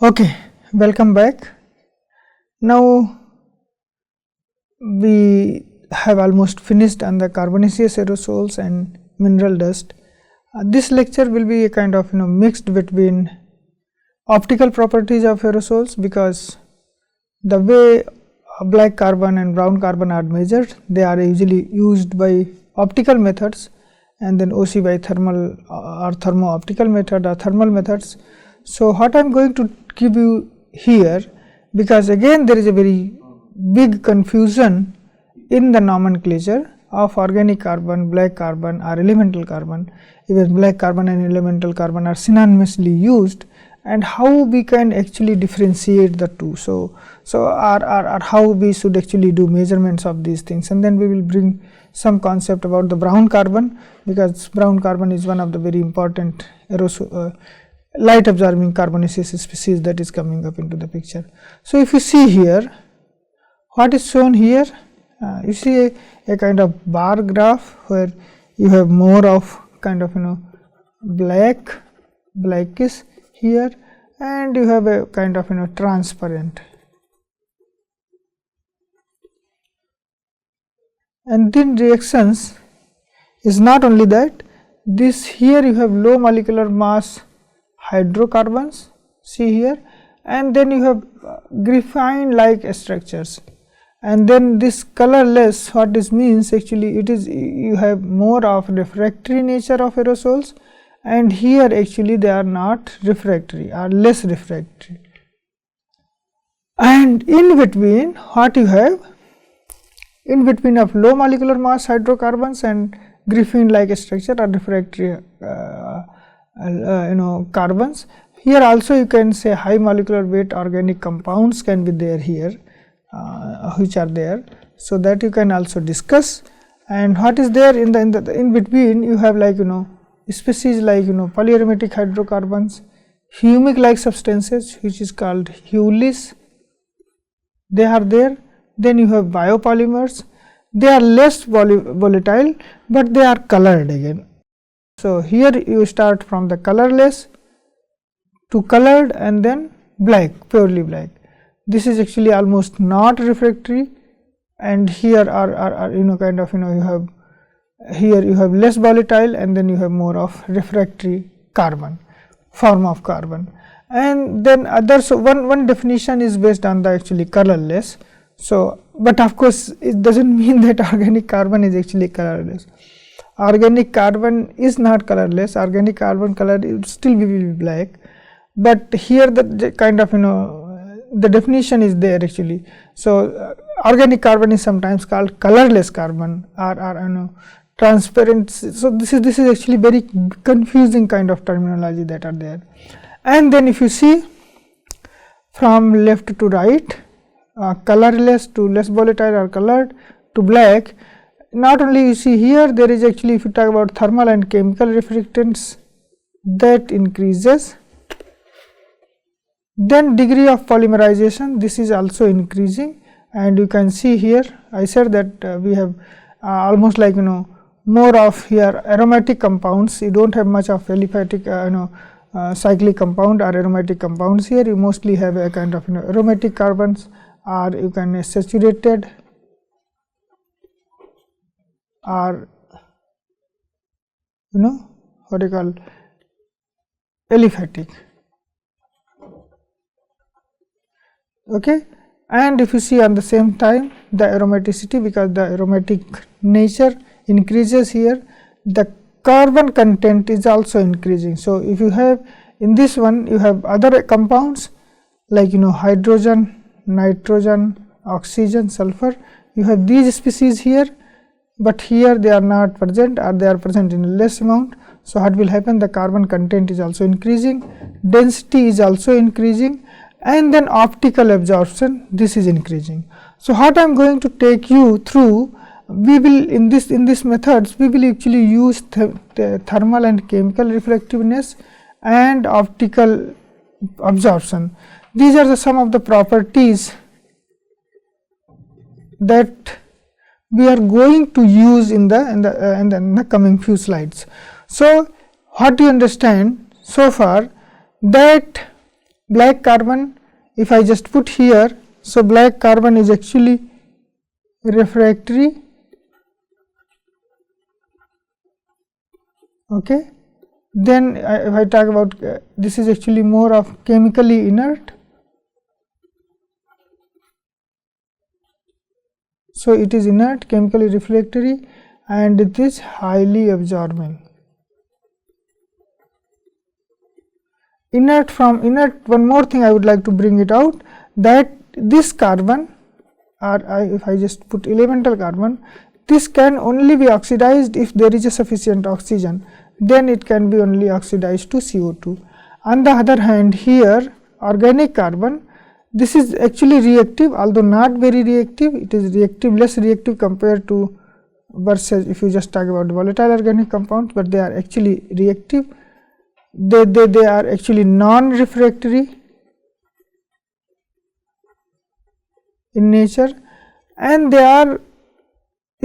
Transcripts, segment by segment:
Okay, welcome back. Now we have almost finished on the carbonaceous aerosols and mineral dust. This lecture will be a kind of mixed between optical properties of aerosols, because the way black carbon and brown carbon are measured, they are usually used by optical methods, and then OC by thermal or thermo-optical method or thermal methods. So, what I am going to give you here, because again there is a very big confusion in the nomenclature of organic carbon, black carbon or elemental carbon. Even black carbon and elemental carbon are synonymously used, and how we can actually differentiate the two. So how we should actually do measurements of these things, and then we will bring some concept about the brown carbon, because brown carbon is one of the very important aerosol light absorbing carbonaceous species that is coming up into the picture. So, if you see here, what is shown here, you see a kind of bar graph where you have more of kind of blackish here, and you have a kind of transparent. And then reactions is not only that, this here you have low molecular mass hydrocarbons, see here, and then you have graphene like structures, and then this colorless, what this means actually, it is you have more of refractory nature of aerosols, and here actually they are not refractory or less refractory. And in between, what you have, in between of low molecular mass hydrocarbons and graphene like structure or refractory carbons, here also you can say high molecular weight organic compounds can be there here, which are there. So, that you can also discuss. And what is there in the in between, you have like species like polyaromatic hydrocarbons, humic like substances which is called hulis, they are there. Then you have biopolymers, they are less volatile, but they are colored again. So, here you start from the colorless to colored and then black, purely black. This is actually almost not refractory, and here are kind of you have here you have less volatile, and then you have more of refractory carbon, form of carbon. And then others, so one definition is based on the actually colorless. So, but of course, it does not mean that organic carbon is actually colorless. Organic carbon is not colorless, organic carbon color still will be black, but here the kind of the definition is there actually. So, organic carbon is sometimes called colorless carbon or transparent. So, this is actually very confusing kind of terminology that are there. And then if you see from left to right, colorless to less volatile or colored to black, not only you see here, there is actually, if you talk about thermal and chemical reflectance, that increases. Then degree of polymerization, this is also increasing, and you can see here I said that we have almost like more of here aromatic compounds. You do not have much of aliphatic cyclic compound or aromatic compounds here. You mostly have a kind of aromatic carbons, or you can saturated or what you call aliphatic. Okay. And if you see on the same time the aromaticity, because the aromatic nature increases here, the carbon content is also increasing. So, if you have in this one, you have other compounds like hydrogen, nitrogen, oxygen, sulfur, you have these species here, but here they are not present or they are present in a less amount. So, what will happen, the carbon content is also increasing, density is also increasing, and then optical absorption, this is increasing. So, what I am going to take you through, we will in this methods we will actually use the thermal and chemical reflectiveness and optical absorption. These are some of the properties that we are going to use in the coming few slides. So, what you understand so far, that black carbon, if I just put here, so black carbon is actually refractory, okay. Then if I talk about this is actually more of chemically inert, so it is inert, chemically refractory, and it is highly absorbing. Inert, from inert, one more thing I would like to bring it out, that this carbon, or if I just put elemental carbon, this can only be oxidized if there is a sufficient oxygen, then it can be only oxidized to CO2. On the other hand, here organic carbon, this is actually reactive, although not very reactive, it is reactive, less reactive compared to versus if you just talk about volatile organic compounds, but they are actually reactive. They are actually non-refractory in nature, and they are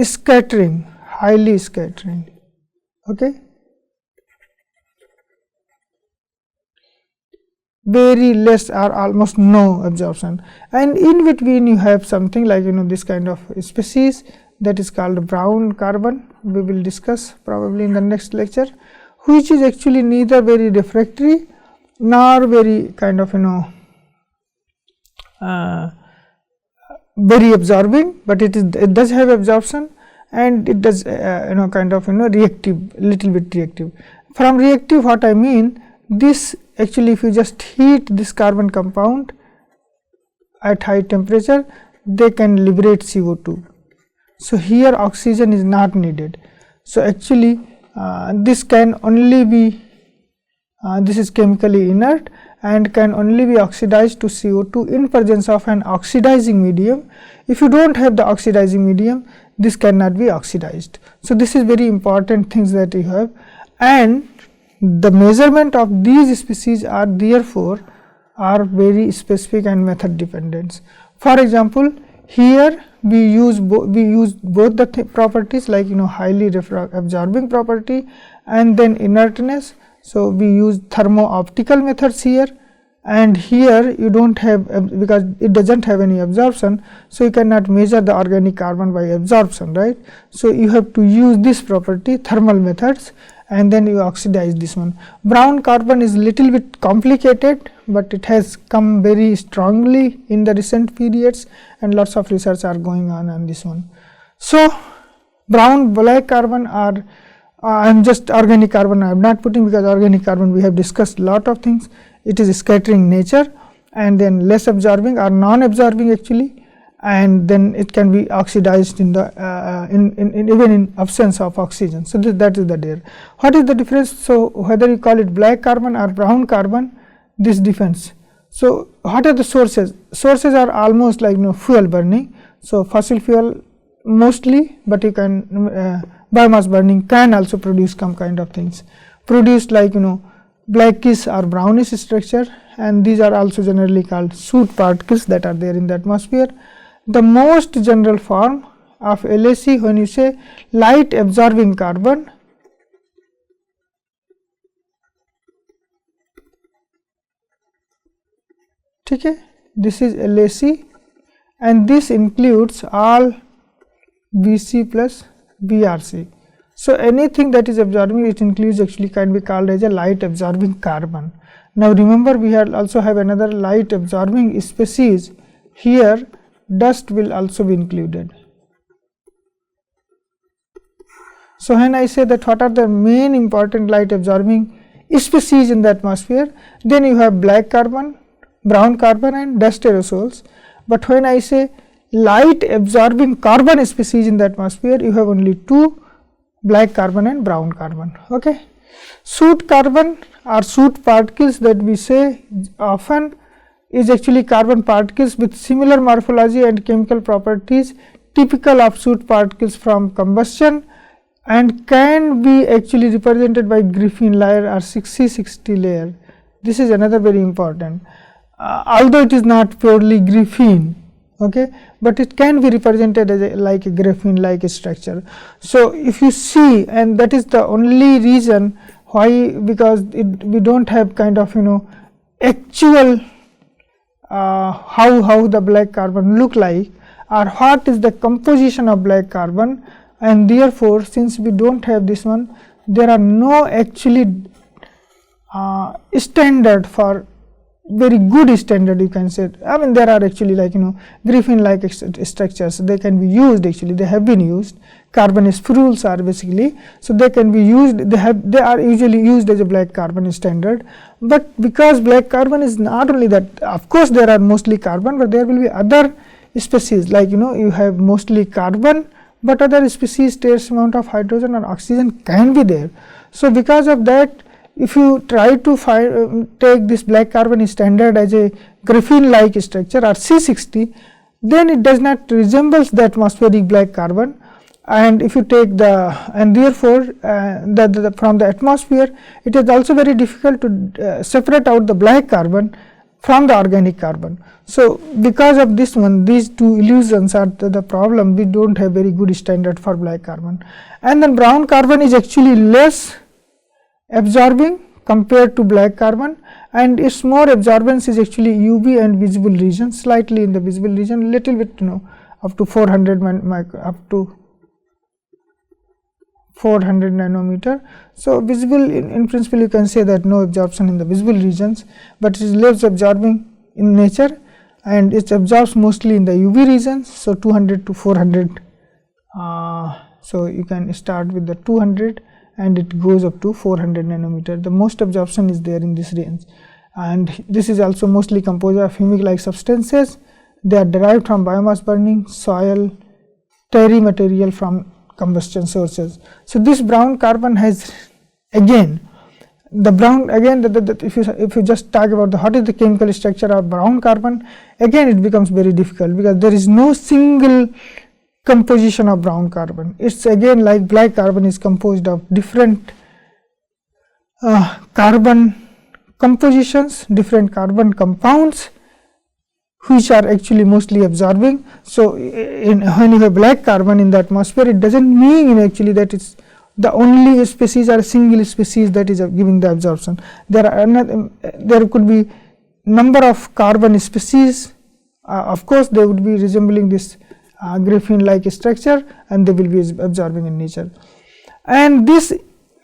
scattering, highly scattering, okay. Very less or almost no absorption, and in between you have something like this kind of species that is called brown carbon. We will discuss probably in the next lecture, which is actually neither very refractory nor very kind of very absorbing, but it does have absorption, and it does kind of reactive, little bit reactive. From reactive, what I mean, this actually if you just heat this carbon compound at high temperature, they can liberate CO2. So here oxygen is not needed. So actually this can only be this is chemically inert and can only be oxidized to CO2 in presence of an oxidizing medium. If you do not have the oxidizing medium, this cannot be oxidized. So this is very important things that you have, and the measurement of these species are therefore are very specific and method dependent. For example, here we use both the properties like highly absorbing property and then inertness. So we use thermo-optical methods here, and here you do not have, because it does not have any absorption, so you cannot measure the organic carbon by absorption, right. So you have to use this property, thermal methods, and then you oxidize this one. Brown carbon is little bit complicated, but it has come very strongly in the recent periods, and lots of research are going on this one. So brown, black carbon are I am just organic carbon I am not putting, because organic carbon we have discussed lot of things. It is scattering nature, and then less absorbing or non-absorbing actually, and then it can be oxidized in the even in absence of oxygen. So that is the there. What is the difference? So whether you call it black carbon or brown carbon, this difference. So what are the sources? Sources are almost like fuel burning. So fossil fuel mostly, but you can biomass burning can also produce some kind of things, produced like blackish or brownish structure, and these are also generally called soot particles that are there in the atmosphere. The most general form of LAC, when you say light absorbing carbon, okay, this is LAC, and this includes all BC plus BrC. So anything that is absorbing, it includes actually can be called as a light absorbing carbon. Now remember, we also have another light absorbing species. Here dust will also be included. So when I say that what are the main important light absorbing species in the atmosphere, then you have black carbon, brown carbon, and dust aerosols. But when I say light absorbing carbon species in the atmosphere, you have only two, black carbon and brown carbon. Okay. Soot carbon or soot particles that we say often is actually carbon particles with similar morphology and chemical properties typical of soot particles from combustion, and can be actually represented by graphene layer or 6C60 layer. This is another very important, although it is not purely graphene, okay, but it can be represented as like a graphene like structure. So if you see, and that is the only reason why, because we do not have kind of actual how the black carbon look like, or what is the composition of black carbon, and therefore, since we do not have this one, there are no actually standard for very good standard, you can say. I mean, there are actually like graphene like structures, they can be used, actually they have been used. Carbon spherules are basically, so they can be used, they are usually used as a black carbon standard. But because black carbon is not only that, of course there are mostly carbon, but there will be other species, like you have mostly carbon, but other species trace amount of hydrogen or oxygen can be there. So because of that, if you try to take this black carbon standard as a graphene like structure or C60, then it does not resemble the atmospheric black carbon. And if you take and therefore, from the atmosphere, it is also very difficult to separate out the black carbon from the organic carbon. So because of this one, these two illusions are the problem. We do not have very good standard for black carbon. And then brown carbon is actually less absorbing compared to black carbon, and its more absorbance is actually UV and visible region, slightly in the visible region, little bit up to 400 nanometer. So visible, in principle you can say that no absorption in the visible regions, but it is less absorbing in nature, and it absorbs mostly in the UV regions. So 200 to 400, so you can start with the 200 and it goes up to 400 nanometer. The most absorption is there in this range, and this is also mostly composed of humic like substances. They are derived from biomass burning, soil, terry material from combustion sources. So this brown carbon has, again the brown, again if you just talk about what is the chemical structure of brown carbon, again it becomes very difficult, because there is no single composition of brown carbon. It is again like black carbon is composed of different carbon compositions, different carbon compounds, which are actually mostly absorbing. So when you have black carbon in the atmosphere, it does not mean actually that it is the only species or single species that is giving the absorption. There could be number of carbon species, of course they would be resembling this graphene like structure, and they will be absorbing in nature. And this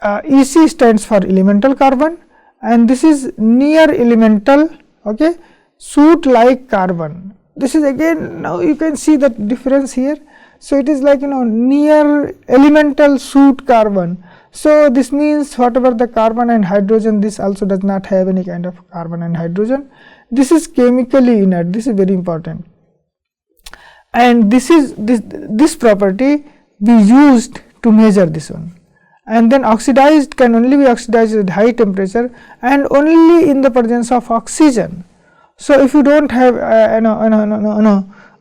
EC stands for elemental carbon, and this is near elemental, okay, soot like carbon. This is again, now you can see the difference here. So it is like near elemental soot carbon. So this means whatever the carbon and hydrogen, this also does not have any kind of carbon and hydrogen. This is chemically inert, this is very important. And this property we used to measure this one. And then oxidized can only be oxidized at high temperature and only in the presence of oxygen. So if you do not have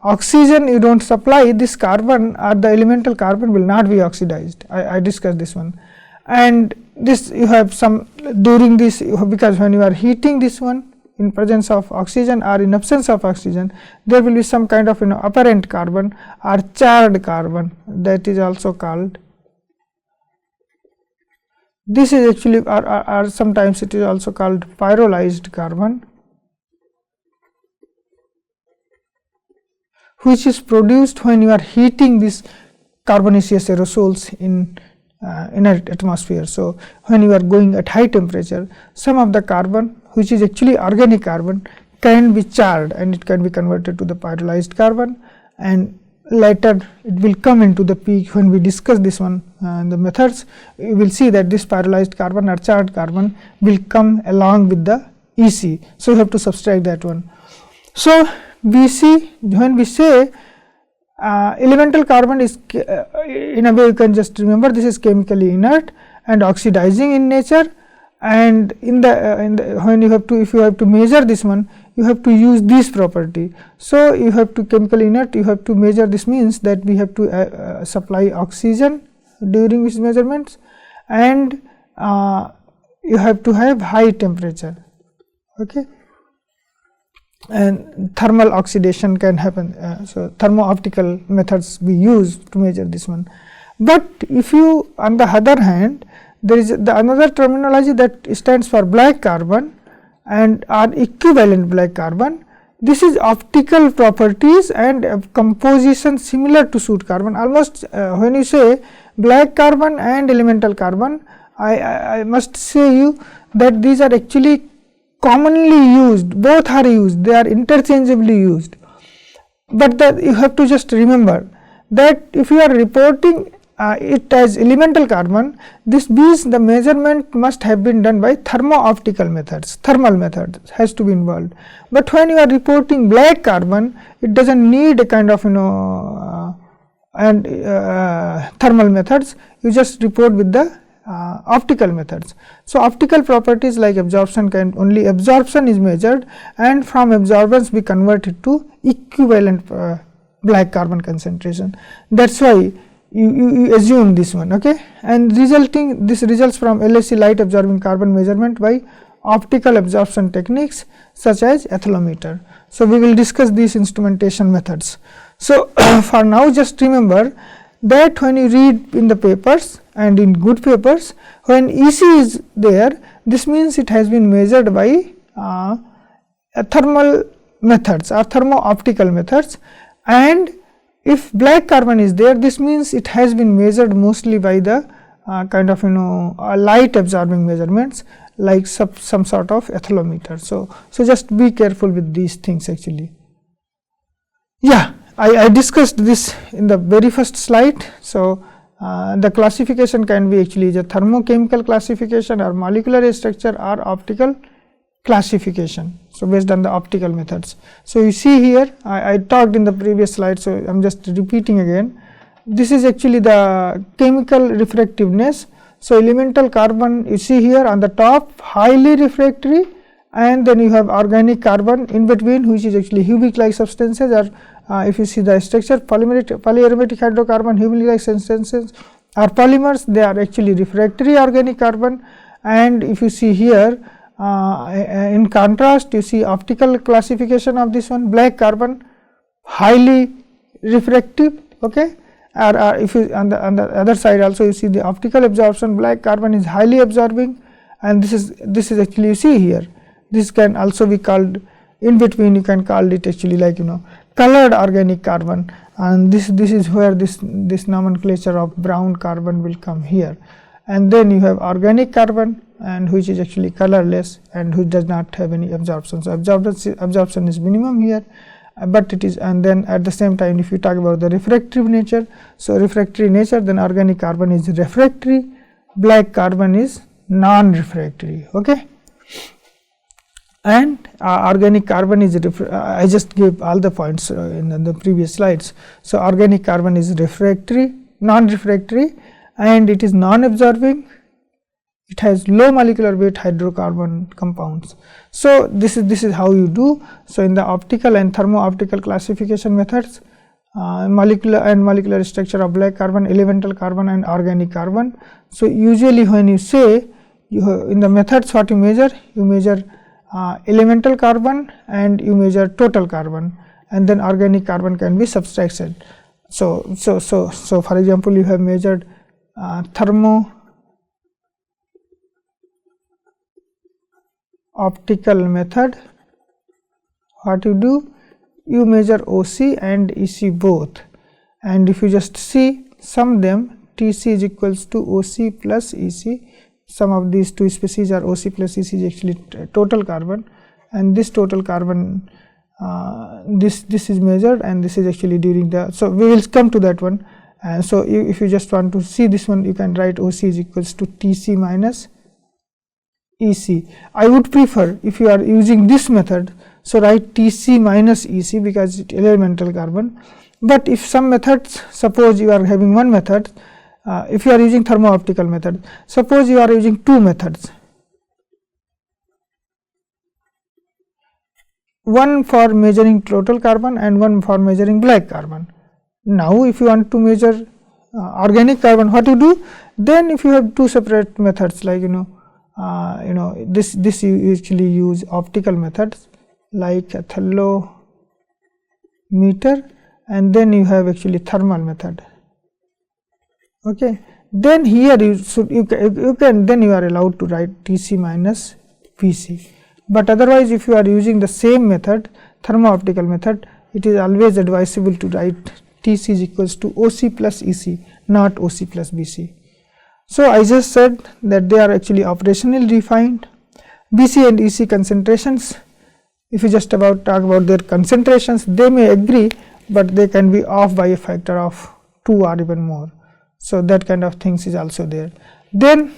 oxygen, you do not supply, this carbon or the elemental carbon will not be oxidized. I discussed this one. And this you have some during this, because when you are heating this one in presence of oxygen or in absence of oxygen, there will be some kind of apparent carbon or charred carbon, that is also called, this is actually or sometimes it is also called pyrolyzed carbon, which is produced when you are heating these carbonaceous aerosols in inert atmosphere. So when you are going at high temperature, some of the carbon which is actually organic carbon can be charred and it can be converted to the pyrolyzed carbon, and later it will come into the peak when we discuss this one the methods. You will see that this pyrolyzed carbon or charred carbon will come along with the EC. So you have to subtract that one. So BC, when we say elemental carbon is in a way, you can just remember this is chemically inert and oxidizing in nature, and in the when you have to, if you have to measure this one, you have to use this property. So you have to chemically inert, you have to measure, this means that we have to supply oxygen during these measurements, and you have to have high temperature, okay, and thermal oxidation can happen. So thermo-optical methods we use to measure this one. But if you, on the other hand, there is another terminology that stands for black carbon and or equivalent black carbon. this is optical properties and composition similar to soot carbon. Almost when you say black carbon and elemental carbon, I must say you that these are actually commonly used, both are used, they are interchangeably used. But that you have to just remember that if you are reporting it as elemental carbon, this means the measurement must have been done by thermo-optical methods, thermal methods has to be involved. But when you are reporting black carbon, it does not need a kind of thermal methods, you just report with the optical methods. So, optical properties like absorption, can only absorption is measured, and from absorbance we convert it to equivalent black carbon concentration. That is why you assume this one, okay. And this results from LSC, light absorbing carbon measurement by optical absorption techniques such as athelometer. So, we will discuss these instrumentation methods. So, for now just remember that when you read in the papers and in good papers, when EC is there, this means it has been measured by thermal methods or thermo-optical methods, and if black carbon is there, this means it has been measured mostly by the kind of light absorbing measurements like some sort of athelometer. So, just be careful with these things actually. Yeah, I discussed this in the very first slide. So, the classification can be actually the thermochemical classification or molecular structure or optical classification. So, based on the optical methods. So, you see here I talked in the previous slide. So, I am just repeating again. This is actually the chemical refractiveness. So, elemental carbon you see here on the top highly refractory, and then you have organic carbon in between, which is actually Hubic like substances, or if you see the structure polyaromatic hydrocarbon Hubic like substances are polymers, they are actually refractory organic carbon. And if you see here in contrast, you see optical classification of this one, black carbon highly refractive, okay. Or if you on the other side also you see the optical absorption, black carbon is highly absorbing, and this is actually you see here, this can also be called in between, you can call it actually like colored organic carbon, and this is where this nomenclature of brown carbon will come here. And then you have organic carbon, and which is actually colorless and which does not have any absorption. So, absorption is minimum here, but it is, and then at the same time if you talk about the refractory nature, so refractory nature, then organic carbon is refractory, black carbon is non-refractory, okay. And organic carbon is I just gave all the points in the previous slides. So, organic carbon is refractory, non-refractory, and it is non-absorbing, it has low molecular weight hydrocarbon compounds. So, this is how you do. So, in the optical and thermo-optical classification methods, molecular structure of black carbon, elemental carbon and organic carbon. So, usually when you say in the methods what you measure elemental carbon and you measure total carbon, and then organic carbon can be subtracted. So, for example, you have measured thermo-optical method. What you do? You measure OC and EC both, and if you just see sum them, TC is equals to OC plus EC. Sum of these two species are OC plus EC is actually total carbon, and this total carbon this is measured, and this is actually during the. So, we will come to that one. And so, if you just want to see this one, you can write OC is equals to TC minus EC. I would prefer if you are using this method, so write TC minus EC because it is elemental carbon. But if some methods, suppose you are having one method, if you are using thermo-optical method, suppose you are using two methods, one for measuring total carbon and one for measuring black carbon. Now, if you want to measure organic carbon, what you do? Then if you have two separate methods, like this you usually use optical methods like athelometer, and then you have actually thermal method. Okay. Then here you can then you are allowed to write TC minus PC. But otherwise, if you are using the same method, thermo-optical method, it is always advisable to write Tc is equals to OC plus EC, not OC plus BC. So, I just said that they are actually operationally defined. BC and EC concentrations, if you just talk about their concentrations, they may agree, but they can be off by a factor of 2 or even more. So, that kind of things is also there. Then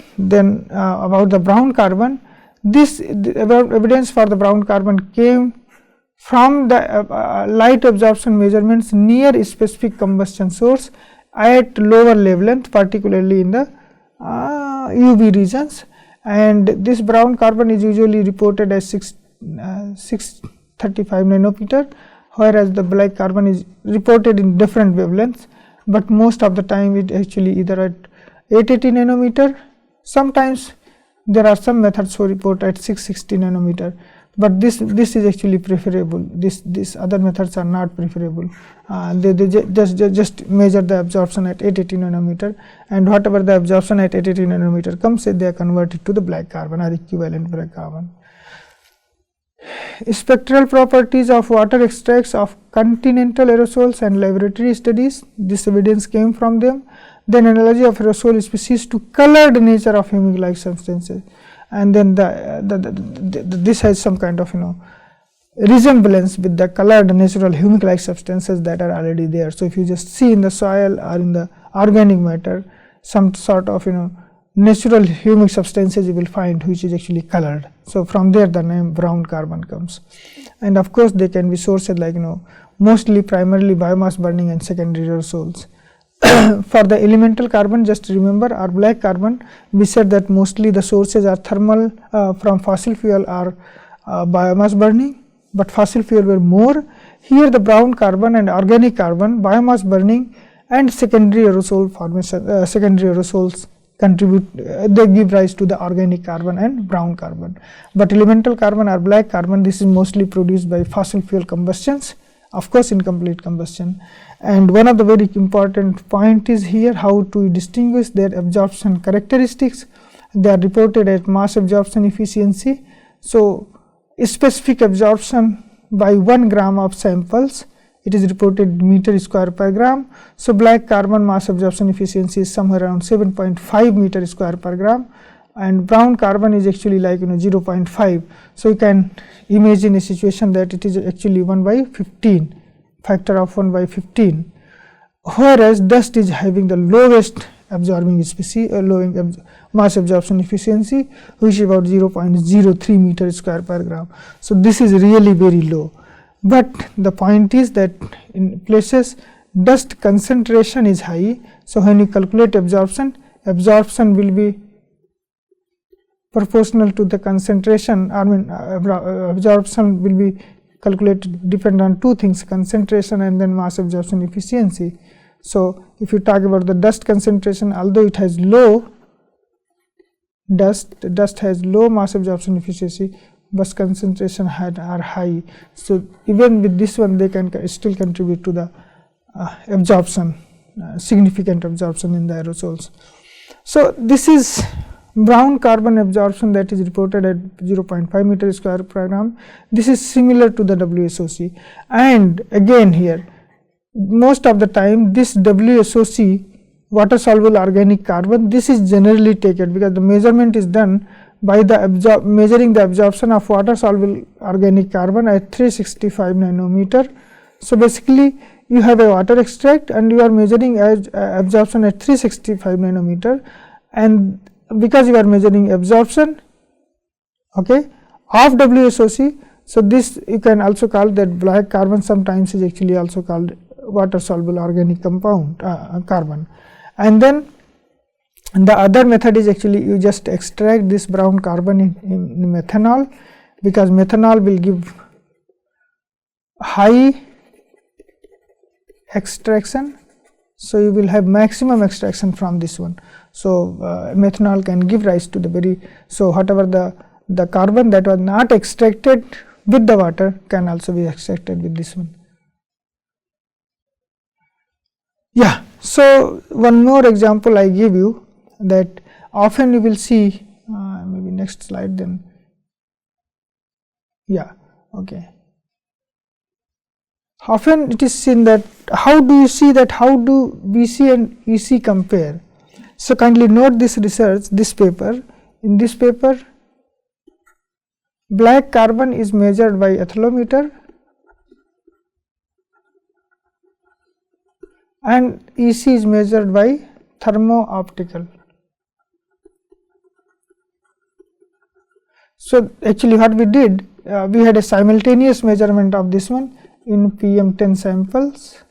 about the brown carbon, this evidence for the brown carbon came from the light absorption measurements near a specific combustion source at lower wavelength, particularly in the UV regions, and this brown carbon is usually reported as 635 nanometer, whereas the black carbon is reported in different wavelengths, but most of the time it actually either at 880 nanometer. Sometimes there are some methods who report at 660 nanometer, but this is actually preferable. These other methods are not preferable. They just measure the absorption at 880 nanometer, and whatever the absorption at 880 nanometer comes, they are converted to the black carbon or equivalent black carbon. Spectral properties of water extracts of continental aerosols and laboratory studies, this evidence came from them. Then analogy of aerosol species to colored nature of humic-like substances, and then this has some kind of resemblance with the colored natural humic-like substances that are already there. So, if you just see in the soil or in the organic matter some sort of natural humic substances, you will find which is actually colored. So, from there the name brown carbon comes, and of course, they can be sourced like mostly primarily biomass burning and secondary aerosols. For the elemental carbon, just remember, or black carbon, we said that mostly the sources are thermal from fossil fuel or biomass burning, but fossil fuel were more. Here the brown carbon and organic carbon, biomass burning and secondary aerosol formation, secondary aerosols contribute, they give rise to the organic carbon and brown carbon. But elemental carbon or black carbon, this is mostly produced by fossil fuel combustions, of course incomplete combustion. And one of the very important point is here how to distinguish their absorption characteristics. They are reported at mass absorption efficiency. So, specific absorption by 1 gram of samples, it is reported meter square per gram. So, black carbon mass absorption efficiency is somewhere around 7.5 meter square per gram, and brown carbon is actually like 0.5. So, you can imagine a situation that it is actually 1 by 15, factor of 1 by 15, whereas dust is having the lowest absorbing species, mass absorption efficiency, which is about 0.03 meter square per gram. So, this is really very low, but the point is that in places dust concentration is high. So, when you calculate absorption will be proportional to the concentration. I mean absorption will be calculated depend on two things, concentration and then mass absorption efficiency. So, if you talk about the dust concentration, although it has low dust has low mass absorption efficiency, but concentration are high. So, even with this one they can still contribute to the absorption, significant absorption in the aerosols. So, this is brown carbon absorption that is reported at 0.5 meter square per gram. This is similar to the WSOC, and again here most of the time this WSOC, water soluble organic carbon, this is generally taken because the measurement is done by the measuring the absorption of water soluble organic carbon at 365 nanometer. So, basically you have a water extract and you are measuring as absorption at 365 nanometer, and because you are measuring absorption of WSOC. So, this you can also call that black carbon, sometimes is actually also called water soluble organic compound carbon. And then the other method is actually you just extract this brown carbon in methanol, because methanol will give high extraction. So, you will have maximum extraction from this one. So, methanol can give rise to the very, so whatever the carbon that was not extracted with the water can also be extracted with this one. Yeah. So, one more example I give you, that often you will see, maybe next slide then, yeah, okay. often it is seen that how do you see that how do BC and EC compare. So, kindly note this research, this paper. In this paper, black carbon is measured by ethylometer and EC is measured by thermo-optical. So, actually what we did, we had a simultaneous measurement of this one in PM10 samples,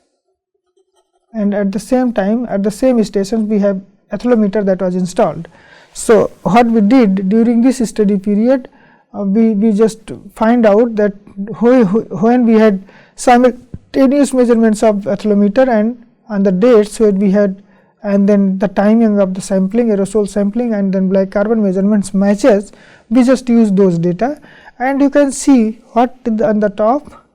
and at the same time at the same stations we have ethylometer that was installed. So, what we did during this study period, we just find out that when we had simultaneous measurements of ethylometer and on the dates where we had, and then the timing of the sampling, aerosol sampling, and then black carbon measurements matches, we just use those data, and you can see what on the top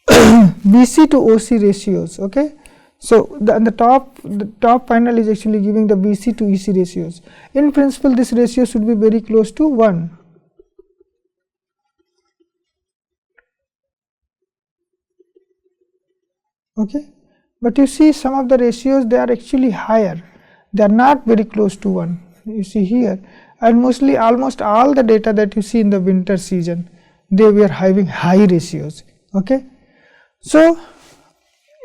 BC to OC ratios. Okay. So, on the top panel is actually giving the BC to EC ratios. In principle, this ratio should be very close to 1. Okay. But you see some of the ratios, they are actually higher, they are not very close to 1, you see here, and mostly almost all the data that you see in the winter season, they were having high ratios. Okay. So,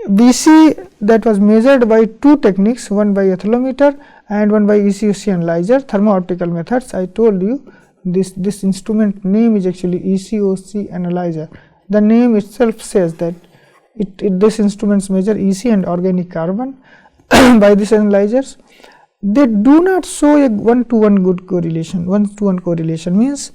BC that was measured by two techniques, one by ethylometer and one by ECOC analyzer, thermo-optical methods. I told you this instrument name is actually ECOC analyzer. The name itself says that this instruments measure EC and organic carbon by these analyzers. They do not show a one-to-one good correlation. One-to-one correlation means,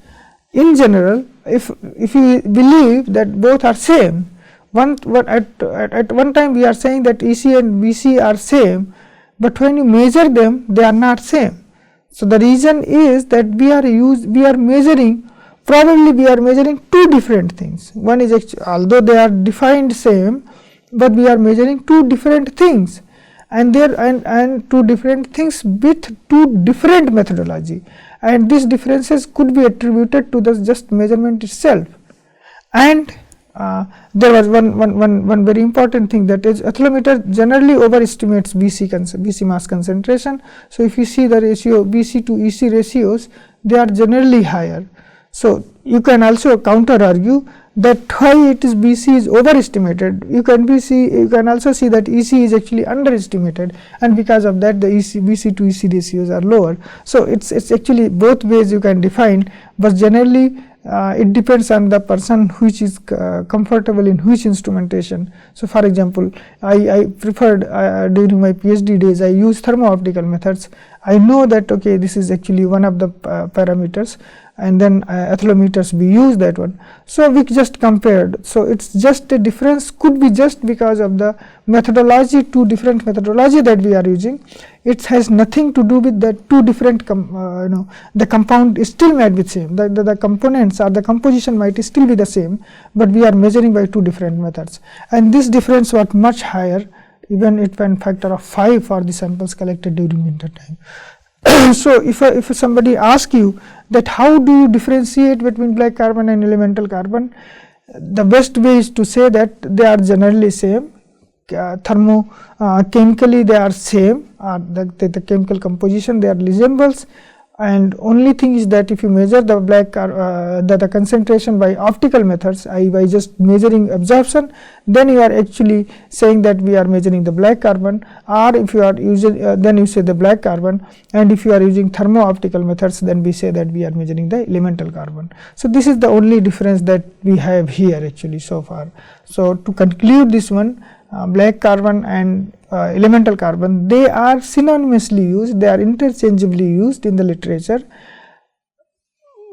in general, if you believe that both are same, at one time we are saying that EC and BC are same, but when you measure them, they are not same. So, the reason is that we are measuring, probably we are measuring two different things. One is actually, although they are defined same, but we are measuring two different things, and two different things with two different methodology, and these differences could be attributed to the just measurement itself. And there was one very important thing, that is ethylometer generally overestimates BC mass concentration. So, if you see the ratio BC to EC ratios, they are generally higher. So, you can also counter argue that why it is BC is overestimated. You can also see that EC is actually underestimated, and because of that the BC to EC ratios are lower. So, it's actually both ways you can define, but generally it depends on the person which is comfortable in which instrumentation. So, for example, I preferred during my PhD days, I used thermo-optical methods. I know that okay, this is actually one of the parameters, and then ethylometers we use that one. So, we just compared. So, it's just a difference, could be just because of the methodology, two different methodology that we are using. It has nothing to do with the two different the compound is still might be same, the components or the composition might still be the same, but we are measuring by two different methods, and this difference was much higher, even it went factor of 5 for the samples collected during winter time. So, if somebody asks you that how do you differentiate between black carbon and elemental carbon, the best way is to say that they are generally same, chemically they are same, the chemical composition they are resembles, and only thing is that if you measure the the concentration by optical methods, by just measuring absorption, then you are actually saying that we are measuring the black carbon, or if you are using then you say the black carbon, and if you are using thermo-optical methods, then we say that we are measuring the elemental carbon. So, this is the only difference that we have here actually so far. So, to conclude this one, black carbon and elemental carbon, they are synonymously used, they are interchangeably used in the literature,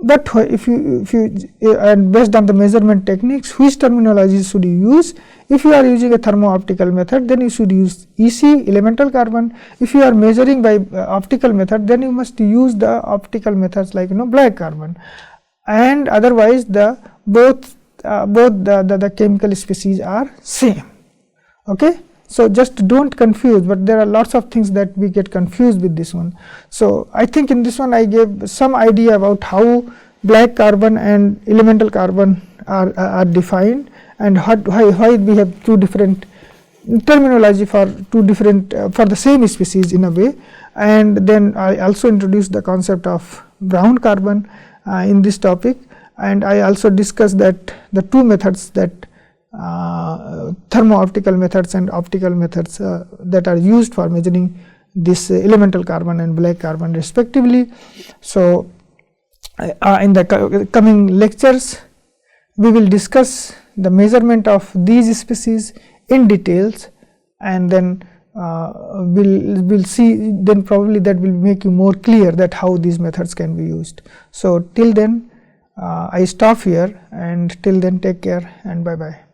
but if you and based on the measurement techniques, which terminology should you use? If you are using a thermo-optical method, then you should use EC, elemental carbon. If you are measuring by optical method, then you must use the optical methods like black carbon, and otherwise both the chemical species are same. Okay. So, just do not confuse, but there are lots of things that we get confused with this one. So, I think in this one I gave some idea about how black carbon and elemental carbon are defined, and why we have two different terminology for two different for the same species in a way. And then I also introduced the concept of brown carbon in this topic, and I also discussed that the two methods, that thermo-optical methods and optical methods that are used for measuring this elemental carbon and black carbon respectively. So, in the coming lectures we will discuss the measurement of these species in details, and then we'll see, then probably that will make you more clear that how these methods can be used. So, till then I stop here, and till then take care and bye bye.